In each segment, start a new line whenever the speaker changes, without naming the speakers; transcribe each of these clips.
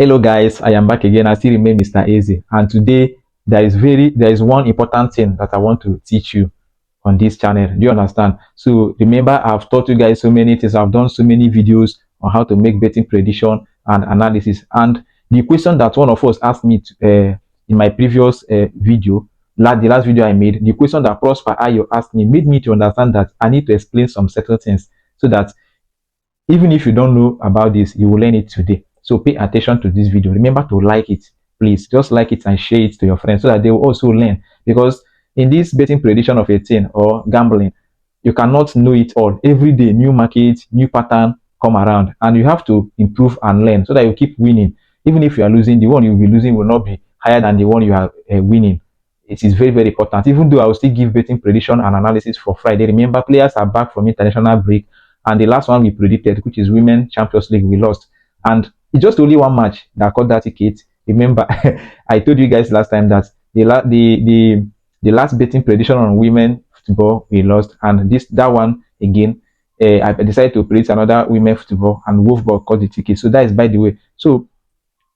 Hello guys, I am back again. I still remain Mr. Easy, and today there is one important thing that I want to teach you on this channel. Do you understand? So remember, I've taught you guys so many things. I've done so many videos on how to make betting prediction and analysis. And the question that one of us asked me in my previous video, the last video I made, the question that Prosper Ayo asked me made me to understand that I need to explain some certain things so that even if you don't know about this, you will learn it today. So pay attention to this video. Remember to like it, please. Just like it and share it to your friends so that they will also learn. Because in this betting prediction of a thing or gambling, you cannot know it all. Every day, new market, new pattern come around, and you have to improve and learn so that you keep winning. Even if you are losing, the one you will be losing will not be higher than the one you are winning. It is very, very important. Even though I will still give betting prediction and analysis for Friday, remember players are back from international break, and the last one we predicted, which is Women Champions League, we lost. And it's just only one match that caught that ticket. Remember, I told you guys last time that the last betting prediction on women football we lost, and that one again, I decided to predict another women football, and Wolfsburg caught the ticket. So that is by the way. So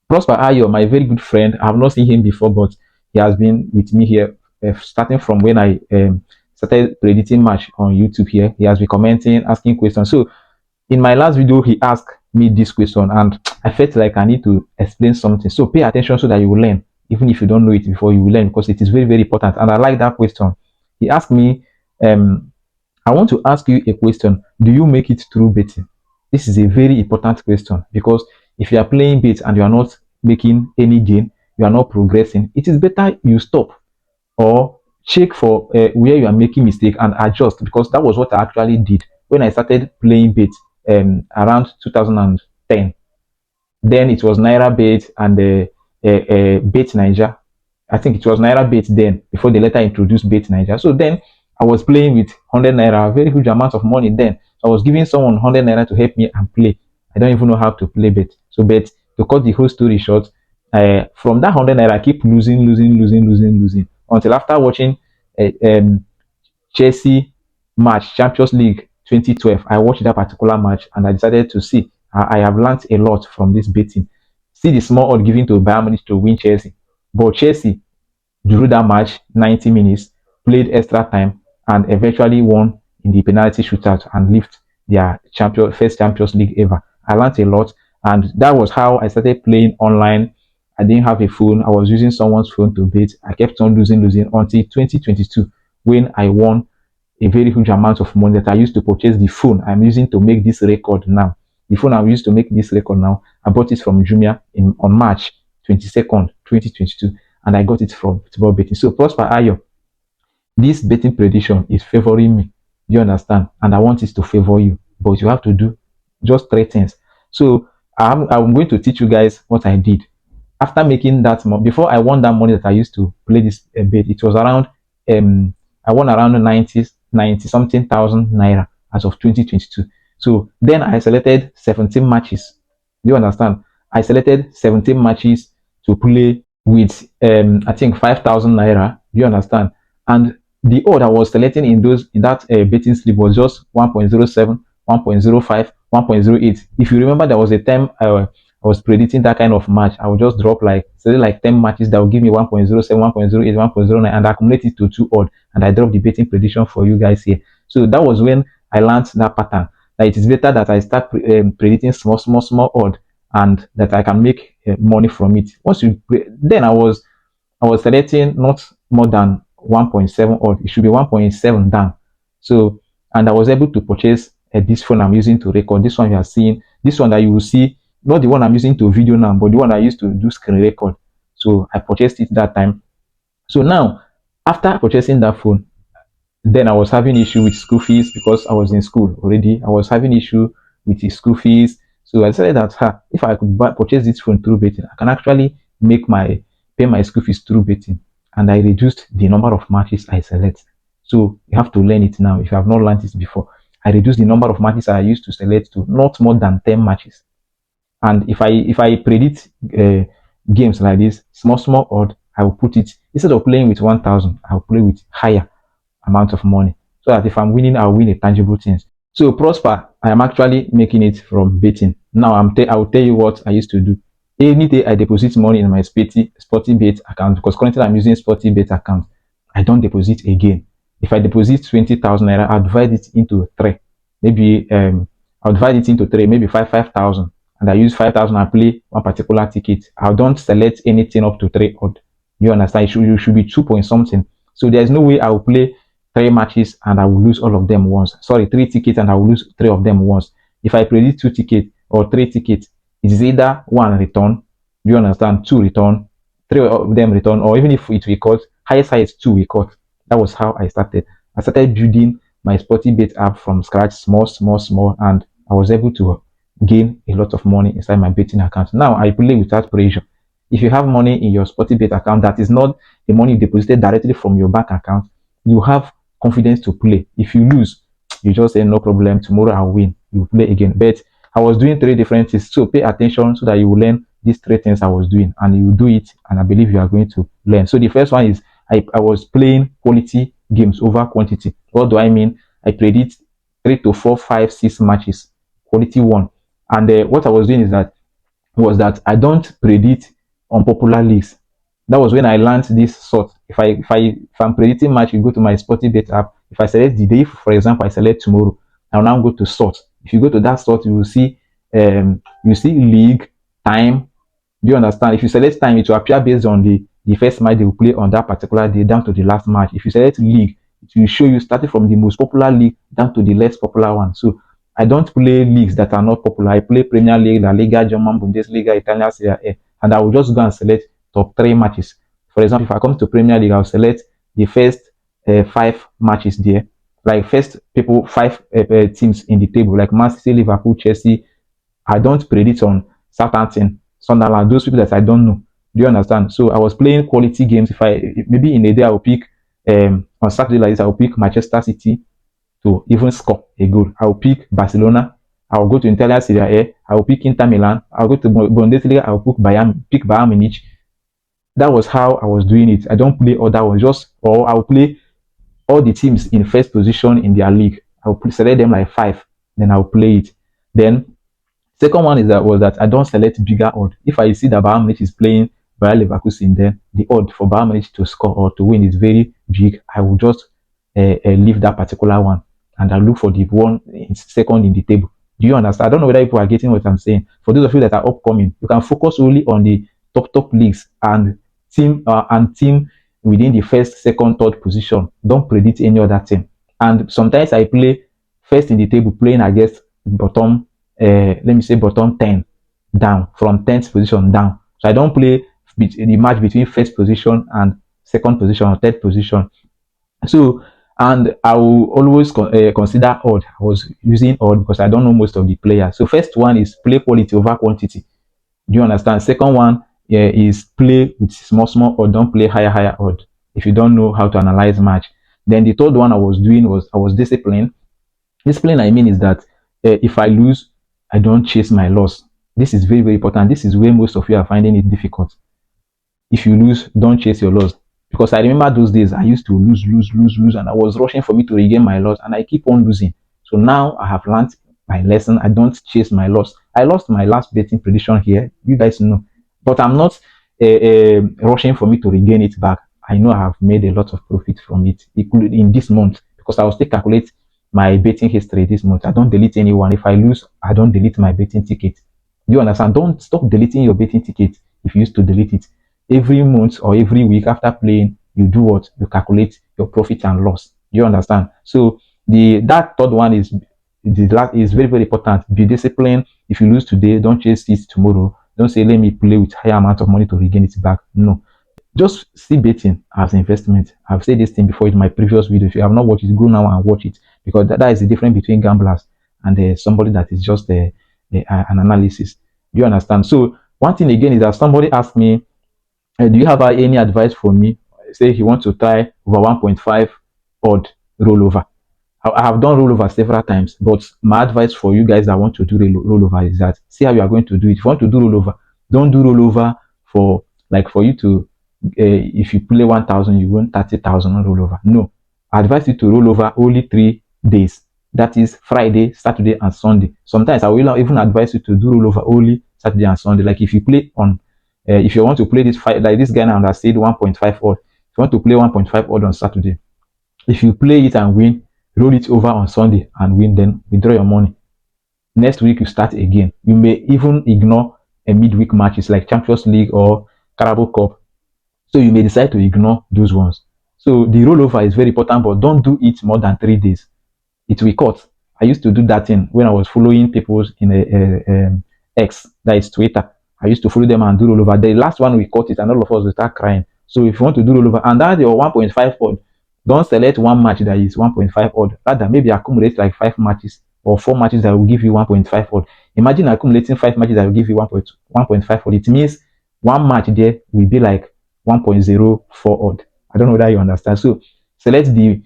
Prosper Ayo, my very good friend, I have not seen him before, but he has been with me here starting from when I started predicting match on YouTube here. He has been commenting, asking questions. So in my last video, he asked me this question, and I felt like I need to explain something. So pay attention so that you will learn. Even if you don't know it before, you will learn, because it is very, very important. And I like that question. He asked me, I want to ask you a question. Do you make it through betting? This is a very important question, because if you are playing bet and you are not making any gain, you are not progressing, it is better you stop or check for where you are making mistake and adjust, because that was what I actually did when I started playing bet around 2010. Then it was Naira Bet and Bet Niger. I think it was Naira Bet then, before they later introduced Bet Niger. So then I was playing with 100 Naira, a very huge amount of money then. So I was giving someone 100 Naira to help me and play. I don't even know how to play bet. So bet, to cut the whole story short, from that 100 Naira, I keep losing until after watching Chelsea match, Champions League 2012. I watched that particular match and I decided to see. I have learned a lot from this betting. See the small odd given to Bayern Munich to win Chelsea. But Chelsea drew that match 90 minutes, played extra time, and eventually won in the penalty shootout and lift their first Champions League ever. I learned a lot, and that was how I started playing online. I didn't have a phone. I was using someone's phone to bet. I kept on losing until 2022, when I won a very huge amount of money that I used to purchase the phone I'm using to make this record now. The phone I'm used to make this record now, I bought it from Jumia on March 22nd, 2022, and I got it from football betting. So Prosper Ayo, this betting prediction is favoring me. Do you understand? And I want it to favor you, but you have to do just three things. So I'm going to teach you guys what I did after making that money. Before I won that money that I used to play this bet, it was around I won around 90 something thousand naira as of 2022. So then I selected 17 matches. Do you understand? I selected 17 matches to play with I think 5,000 naira. Do you understand? And the odd I was selecting in that betting slip was just 1.07, 1.05, 1.08. If you remember, there was a time I was predicting that kind of match. I would just drop like 10 matches that will give me 1.07, 1.08, 1.09, and accumulate it to 2 odd, and I drop the betting prediction for you guys here. So that was when I learned that pattern, that it is better that I start predicting small odd, and that I can make money from it. Then I was selecting not more than 1.7 odd. It should be 1.7 down. So, and I was able to purchase this phone I'm using to record. This one you are seeing, this one that you will see, not the one I'm using to video now, but the one I used to do screen record. So I purchased it that time. So now, after purchasing that phone, then I was having issue with school fees, because I was in school already. I was having issue with the school fees. So I decided that if I could purchase this phone through betting, I can actually pay my school fees through betting. And I reduced the number of matches I select. So you have to learn it now if you have not learned it before. I reduced the number of matches I used to select to not more than 10 matches. And if I predict games like this, small odd, I will put it, instead of playing with 1,000, I'll play with higher amount of money, so that if I'm winning, I'll win a tangible things. So Prosper, I am actually making it from betting. Now I will tell you what I used to do. Any day I deposit money in my Sportybet account, because currently I'm using Sportybet account, I don't deposit again. If I deposit 20,000 naira, I'll divide it into three. Maybe I'll divide it into three, maybe 5,000, and I use 5,000 and play one particular ticket. I don't select anything up to three odd. You understand? You should be 2 point something. So there's no way I will play three matches and I will lose all of them once. Sorry, three tickets and I will lose three of them once. If I predict two tickets or three tickets, it is either one return, do you understand? Two return, three of them return, or even if it will cut, highest two we cut. That was how I started. I started building my Sportybet app from scratch, small, and I was able to gain a lot of money inside my betting account. Now I play without pressure. If you have money in your Sportybet account that is not the money you deposited directly from your bank account, you have confidence to play. If you lose, you just say no problem. Tomorrow I'll win. You play again. But I was doing three different things, so pay attention so that you will learn these three things I was doing, and you will do it. And I believe you are going to learn. So the first one is I was playing quality games over quantity. What do I mean? I predict 3 to 4, 5, 6 matches, quality one. And what I was doing is that I don't predict unpopular leagues. That was when I learned this sort. If I'm predicting match, you go to my Sportybet app. If I select the day, for example, I select tomorrow, I'll now go to sort. If you go to that sort, you see league, time. Do you understand? If you select time, it will appear based on the first match they will play on that particular day down to the last match. If you select league, it will show you starting from the most popular league down to the less popular one. So I don't play leagues that are not popular. I play Premier League, La Liga, German Bundesliga, Italian Serie A, and I will just go and select top three matches. For example, if I come to Premier League, I'll select the first 5 matches there, like first people 5 teams in the table, like Man City, Liverpool, Chelsea. I don't predict on Southampton, Sunderland, those people that I don't know. Do you understand? So I was playing quality games. If I maybe in a day I will pick on Saturday like this, I will pick Manchester City to even score a goal. I will pick Barcelona. I will go to Italian Serie A. I will pick Inter Milan. I will go to Bundesliga. I will pick Bayern Munich. That was how I was doing it. I don't play other ones. Or I will play all the teams in first position in their league. I will select them like 5. Then I will play it. Then second one is that I don't select bigger odd. If I see that Bayern Munich is playing Bayer Leverkusen, then the odd for Bayern Munich to score or to win is very big. I will just leave that particular one and I look for the one second in the table. Do you understand? I don't know whether people are getting what I'm saying. For those of you that are upcoming, you can focus only on the top leagues and team within the first, second, third position. Don't predict any other team. And sometimes I play first in the table, playing against bottom, let me say bottom 10 down, from 10th position down. So I don't play the match between first position and second position or third position. So, and I will always consider odd. I was using odd because I don't know most of the players. So first one is play quality over quantity. Do you understand? Second one is play with small or don't play higher odd if you don't know how to analyze match. Then the third one I was doing was I was disciplined. Discipline I mean is that if I lose, I don't chase my loss. This is very important. This is where most of you are finding it difficult. If you lose, don't chase your loss. Because I remember those days I used to lose, and I was rushing for me to regain my loss, and I keep on losing. So now I have learned my lesson. I don't chase my loss. I lost my last betting prediction here. You guys know, but I'm not rushing for me to regain it back. I know I have made a lot of profit from it, including in this month, because I will still calculate my betting history this month. I don't delete anyone. If I lose, I don't delete my betting ticket. Do you understand? Don't stop deleting your betting ticket if you used to delete it. Every month or every week after playing, you do what? You calculate your profit and loss. Do you understand? So that third one is very important. Be disciplined. If you lose today, don't chase it tomorrow. Don't say let me play with higher amount of money to regain it back. No. Just see betting as investment. I've said this thing before in my previous video. If you have not watched it, go now and watch it, because that is the difference between gamblers and somebody that is just an analysis. Do you understand? So one thing again is that somebody asked me, do you have any advice for me? Say he wants to try over 1.5 odd rollover. I have done rollover several times, but my advice for you guys that want to do rollover is that see how you are going to do it. If you want to do rollover, don't do rollover for you to if you play 1,000, you win 30,000 on rollover. No, I advise you to roll over only 3 days. That is Friday, Saturday, and Sunday. Sometimes I will even advise you to do rollover only Saturday and Sunday. Like if you play on, if you want to play this fight, like this guy now that said 1.5 odd. If you want to play 1.5 odd on Saturday, if you play it and win, roll it over on Sunday and win, then withdraw your money. Next week you start again. You may even ignore a midweek matches like Champions League or Carabao Cup. So you may decide to ignore those ones. So the rollover is very important, but don't do it more than 3 days. It will cut. I used to do that thing when I was following people in X, that is Twitter. I used to follow them and do rollover. The last one we cut it, and all of us will start crying. So if you want to do rollover, and that's your 1.5 odd, don't select one match that is 1.5 odd. Rather, maybe accumulate like 5 matches or 4 matches that will give you 1.5 odd. Imagine accumulating 5 matches that will give you 1.5 odd. It means one match there will be like 1.04 odd. I don't know whether you understand. So select the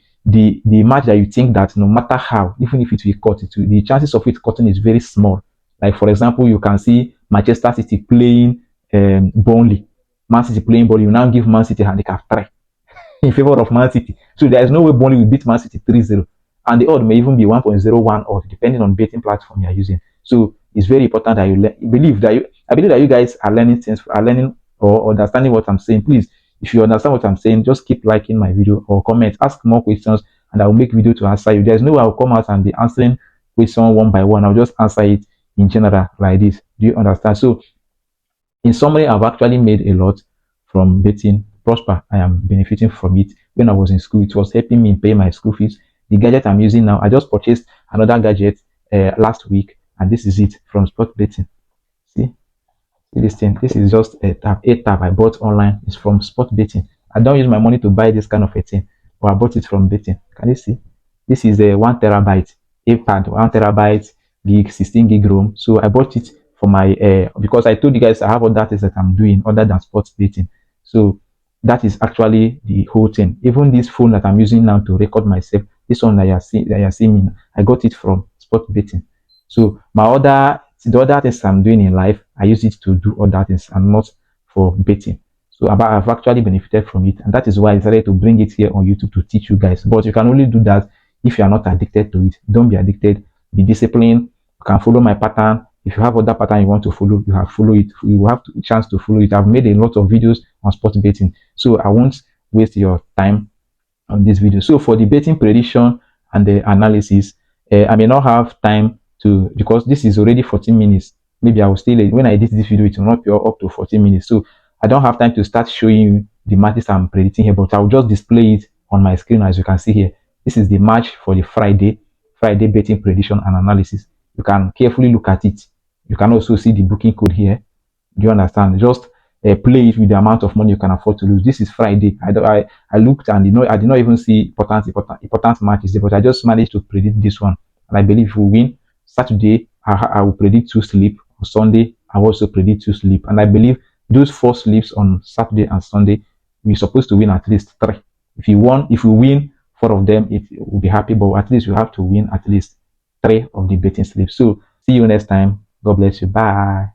match that you think that no matter how, even if it will cut, the chances of it cutting is very small. Like for example, you can see Manchester City playing Burnley, Man City playing Burnley. You now give Man City handicap 3 in favor of Man City. So there is no way Burnley will beat Man City 3-0. And the odd may even be 1.01 odd, depending on betting platform you are using. So it's very important that you believe that I believe that you guys are learning things, are learning or understanding what I'm saying. Please, if you understand what I'm saying, just keep liking my video or comment, ask more questions, and I will make video to answer you. There's no way I'll come out and be answering question one by one. I'll just answer it in general like this. Do you understand? So in summary, I've actually made a lot from betting. Prosper, I am benefiting from it. When I was in school, it was helping me pay my school fees. The gadget I'm using now, I just purchased another gadget last week, and this is it from sport betting. See this thing, this is just a tab I bought online. It's from sport betting. I don't use my money to buy this kind of a thing, but I bought it from betting. Can you see? This is a 1 terabyte ipad, 1 terabyte gig, 16 gig ROM. So I bought it for my because I told you guys I have other things that I'm doing other than sports betting. So that is actually the whole thing. Even this phone that I'm using now to record myself, this one that you are seeing me, I got it from sport betting. So the other things I'm doing in life, I use it to do other things and not for betting. So I've actually benefited from it, and that is why I decided to bring it here on YouTube to teach you guys. But you can only do that if you are not addicted to it. Don't be addicted. Be disciplined. You can follow my pattern. If you have other pattern you want to follow, you have follow it. You will have a chance to follow it. I've made a lot of videos on sports betting, so I won't waste your time on this video. So for the betting prediction and the analysis, I may not have time to, because this is already 14 minutes. Maybe I will still, when I edit this video, it will not be up to 14 minutes. So I don't have time to start showing you the matches I'm predicting here, but I'll just display it on my screen as you can see here. This is the match for the Friday betting prediction and analysis. You can carefully look at it. You can also see the booking code here. Do you understand? Just play it with the amount of money you can afford to lose. This is Friday. I looked and I did not even see important matches there, but I just managed to predict this one, and I believe we win. Saturday I will predict 2 sleep. On Sunday I will also predict 2 sleep, and I believe those 4 sleeps on Saturday and Sunday we're supposed to win at least 3. If we win 4 of them, it will be happy, but at least you have to win at least 3 of the betting sleeps. So see you next time. God bless you. Bye.